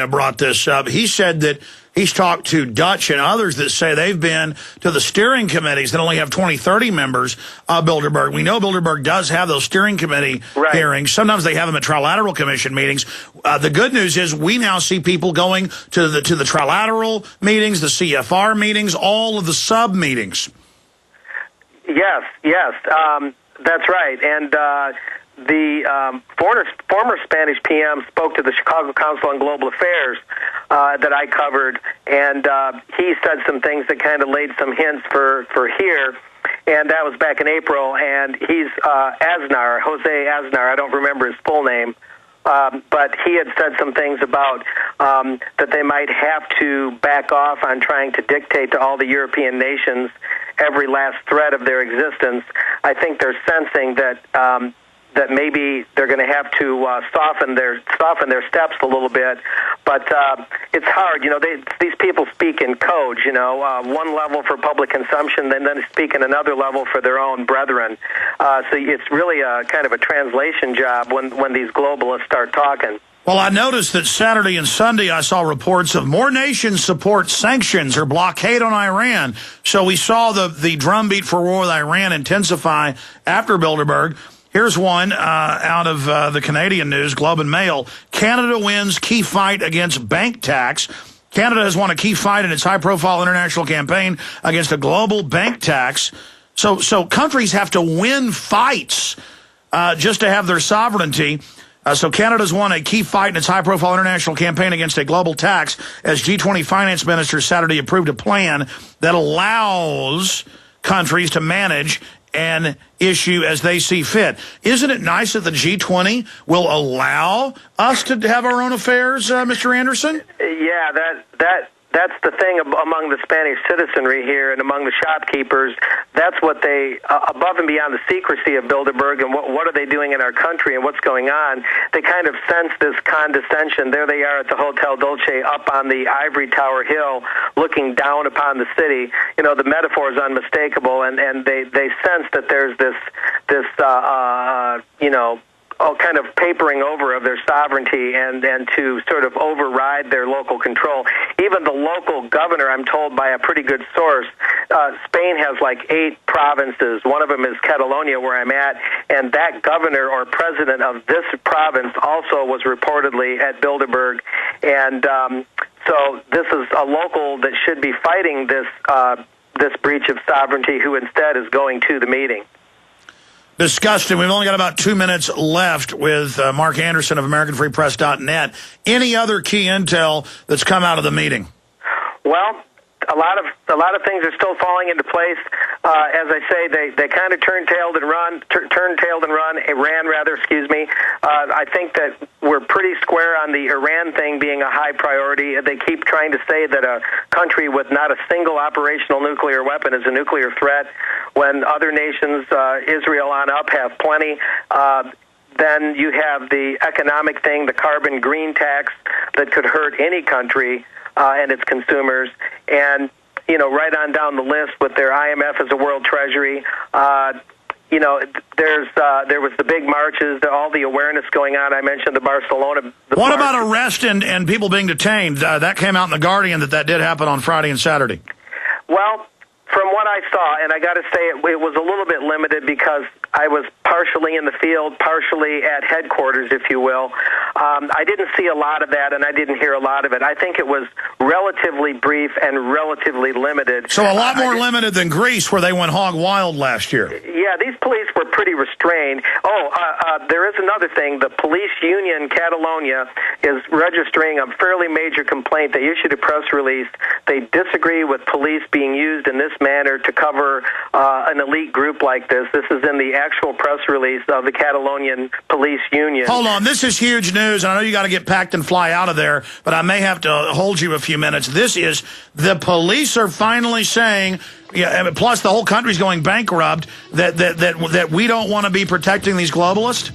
brought this up. He said that he's talked to Dutch and others that say they've been to the steering committees that only have 20, 30 members of Bilderberg. We know Bilderberg does have those steering committee hearings. Sometimes they have them at Trilateral Commission meetings. The good news is we now see people going to the Trilateral meetings, the CFR meetings, all of the sub-meetings. Yes, that's right. And the former Spanish PM spoke to the Chicago Council on Global Affairs that I covered, and he said some things that kind of laid some hints for here, and that was back in April, and he's Jose Aznar, I don't remember his full name, but he had said some things about that they might have to back off on trying to dictate to all the European nations every last thread of their existence. I think they're sensing that that maybe they're going to have to soften their steps a little bit, but it's hard. You know, these people speak in code. You know, one level for public consumption, then speak in another level for their own brethren. So it's really a kind of a translation job when these globalists start talking. Well, I noticed that Saturday and Sunday I saw reports of more nations support sanctions or blockade on Iran. So we saw the drumbeat for war with Iran intensify after Bilderberg. Here's one out of the Canadian news, Globe and Mail. Canada wins key fight against bank tax. Canada has won a key fight in its high-profile international campaign against a global bank tax. So countries have to win fights just to have their sovereignty. So Canada's won a key fight in its high-profile international campaign against a global tax as G20 finance ministers Saturday approved a plan that allows countries to manage and issue as they see fit. Isn't it nice that the G20 will allow us to have our own affairs, Mr. Anderson? Yeah, that's the thing among the Spanish citizenry here and among the shopkeepers. That's what they, above and beyond the secrecy of Bilderberg and what are they doing in our country and what's going on, they kind of sense this condescension. There they are at the Hotel Dolce up on the Ivory Tower Hill looking down upon the city. You know, the metaphor is unmistakable, and they sense that there's this all kind of papering over of their sovereignty and to sort of override their local control. Even the local governor, I'm told by a pretty good source, Spain has like 8 provinces. One of them is Catalonia, where I'm at, and that governor or president of this province also was reportedly at Bilderberg. And so this is a local that should be fighting this breach of sovereignty who instead is going to the meeting. Disgusting. We've only got about 2 minutes left with Mark Anderson of AmericanFreePress.net. Any other key intel that's come out of the meeting? Well, a lot of things are still falling into place. As I say, they kind of turned tailed and ran rather. Excuse me. I think that we're pretty square on the Iran thing being a high priority. They keep trying to say that a country with not a single operational nuclear weapon is a nuclear threat, when other nations, Israel on up, have plenty. Then you have the economic thing, the carbon green tax that could hurt any country and its consumers. And, you know, right on down the list with their IMF as a world treasury, you know, there was the big marches, all the awareness going on. I mentioned the Barcelona. What about arrest and people being detained? That came out in The Guardian that did happen on Friday and Saturday. Well, from what I saw, and I got to say it was a little bit limited because I was partially in the field, partially at headquarters, if you will. I didn't see a lot of that, and I didn't hear a lot of it. I think it was relatively brief and relatively limited. So a lot more limited than Greece, where they went hog wild last year. Yeah, these police were pretty restrained. There is another thing. The police union, Catalonia, is registering a fairly major complaint. They issued a press release. They disagree with police being used in this manner to cover an elite group like this. This is in the actual press release of the Catalonian police union. Hold on, this is huge news. I know you got to get packed and fly out of there, but I may have to hold you a few minutes. This is, the police are finally saying, yeah, plus the whole country's going bankrupt, that we don't want to be protecting these globalists?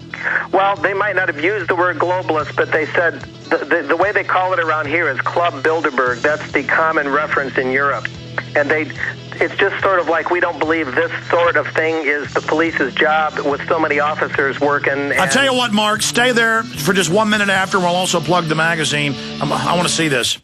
Well, they might not have used the word globalist, but they said, the way they call it around here is Club Bilderberg. That's the common reference in Europe. And it's just sort of like we don't believe this sort of thing is the police's job with so many officers working. I tell you what, Mark, stay there for just 1 minute after. We'll also plug the magazine. I want to see this.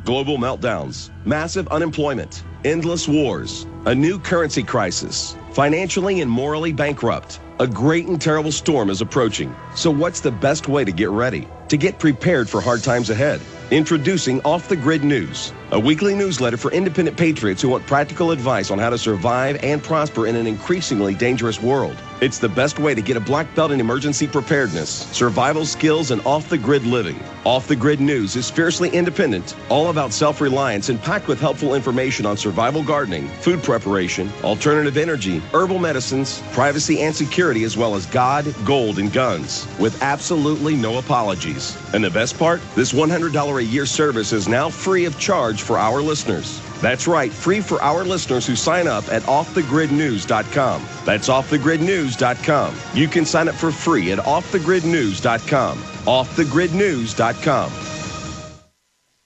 Global meltdowns, massive unemployment, endless wars, a new currency crisis, financially and morally bankrupt. A great and terrible storm is approaching. So what's the best way to get ready? To get prepared for hard times ahead? Introducing Off the Grid News, a weekly newsletter for independent patriots who want practical advice on how to survive and prosper in an increasingly dangerous world. It's the best way to get a black belt in emergency preparedness, survival skills, and off-the-grid living. Off the Grid News is fiercely independent, all about self-reliance, and packed with helpful information on survival gardening, food preparation, alternative energy, herbal medicines, privacy and security, as well as God, gold, and guns, with absolutely no apologies. And the best part? This $100 a year service is now free of charge for our listeners. That's right, free for our listeners who sign up at offthegridnews.com. That's offthegridnews.com. You can sign up for free at offthegridnews.com. offthegridnews.com.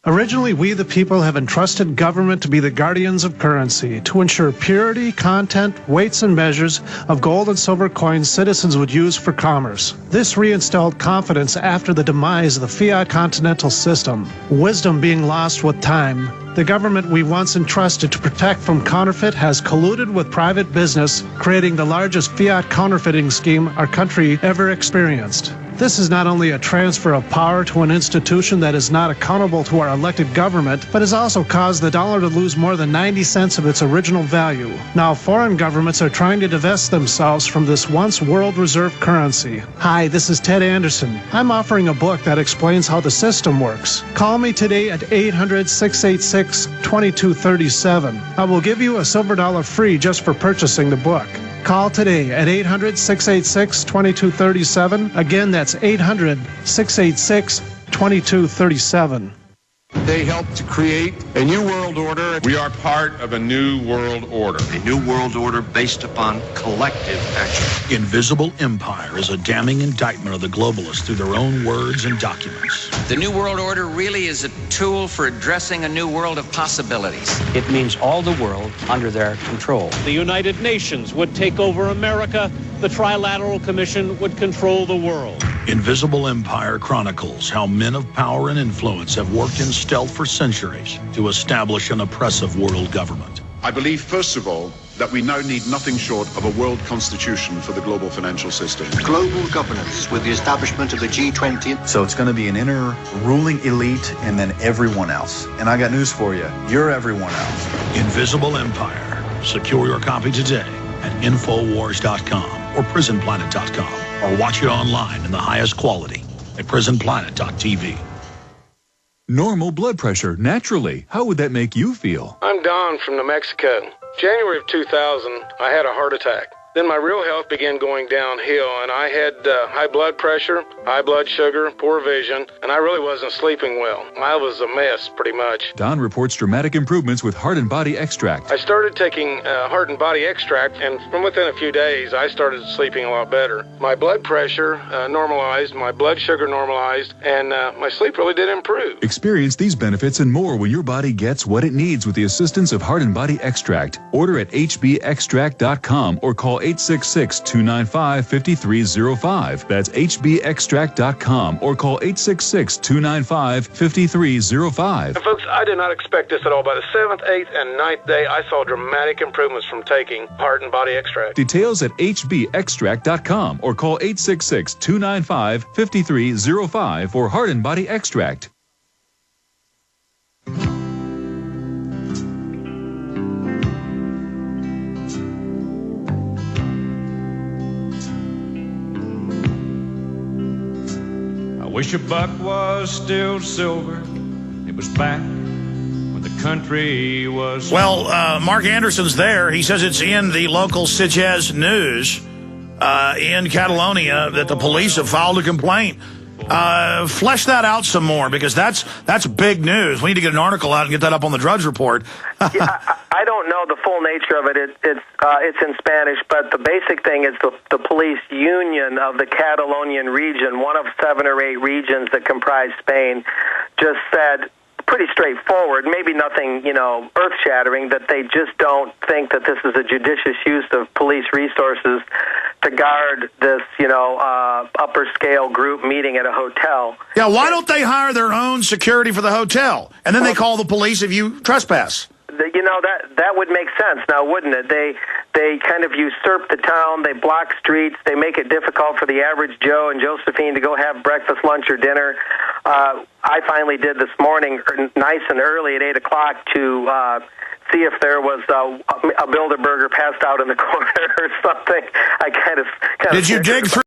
Originally, we the people have entrusted government to be the guardians of currency, to ensure purity, content, weights, and measures of gold and silver coins citizens would use for commerce. This reinstalled confidence after the demise of the fiat continental system, wisdom being lost with time. The government we once entrusted to protect from counterfeit has colluded with private business, creating the largest fiat counterfeiting scheme our country ever experienced. This is not only a transfer of power to an institution that is not accountable to our elected government, but has also caused the dollar to lose more than 90 cents of its original value. Now, foreign governments are trying to divest themselves from this once world reserve currency. Hi, this is Ted Anderson. I'm offering a book that explains how the system works. Call me today at 800-686-2237. I will give you a silver dollar free just for purchasing the book. Call today at 800-686-2237. Again, that's 800-686-2237. They helped to create a new world order. We are part of a new world order. A new world order based upon collective action. Invisible Empire is a damning indictment of the globalists through their own words and documents. The new world order really is a tool for addressing a new world of possibilities. It means all the world under their control. The United Nations would take over America. The Trilateral Commission would control the world. Invisible Empire chronicles how men of power and influence have worked in stealth for centuries to establish an oppressive world government. I believe, first of all, that we now need nothing short of a world constitution for the global financial system. Global governance with the establishment of the G20. So it's going to be an inner ruling elite and then everyone else. And I got news for you. You're everyone else. Invisible Empire. Secure your copy today at Infowars.com or PrisonPlanet.com. Or watch it online in the highest quality at PrisonPlanet.tv. Normal blood pressure, naturally. How would that make you feel? I'm Don from New Mexico. January of 2000, I had a heart attack. Then my real health began going downhill, and I had high blood pressure, high blood sugar, poor vision, and I really wasn't sleeping well. I was a mess, pretty much. Don reports dramatic improvements with Heart and Body Extract. I started taking Heart and Body Extract, and from within a few days, I started sleeping a lot better. My blood pressure normalized, my blood sugar normalized, and my sleep really did improve. Experience these benefits and more when your body gets what it needs with the assistance of Heart and Body Extract. Order at hbextract.com or call 866-295-5305. That's hbextract.com or call 866-295-5305. And folks, I did not expect this at all. By the 7th, 8th, and 9th day, I saw dramatic improvements from taking Heart and Body Extract. Details at hbextract.com or call 866-295-5305 for Heart and Body Extract. Wish a buck was still silver. It was back when the country was... Well, Mark Anderson's there. He says it's in the local Sitges news in Catalonia that the police have filed a complaint. Flesh that out some more, because that's big news. We need to get an article out and get that up on the Drudge Report. Yeah, I don't know the full nature of it. It's in Spanish, but the basic thing is the police union of the Catalonian region, one of 7 or 8 regions that comprise Spain, just said pretty straightforward. Maybe nothing, earth-shattering, that they just don't think that this is a judicious use of police resources to guard this, upper-scale group meeting at a hotel. Yeah, why don't they hire their own security for the hotel? And then they call the police if you trespass. That would make sense now, wouldn't it? They kind of usurp the town, they block streets, they make it difficult for the average Joe and Josephine to go have breakfast, lunch, or dinner. I finally did this morning, nice and early at 8 o'clock, to see if there was a Bilderberger passed out in the corner or something. I kind of Did you dig through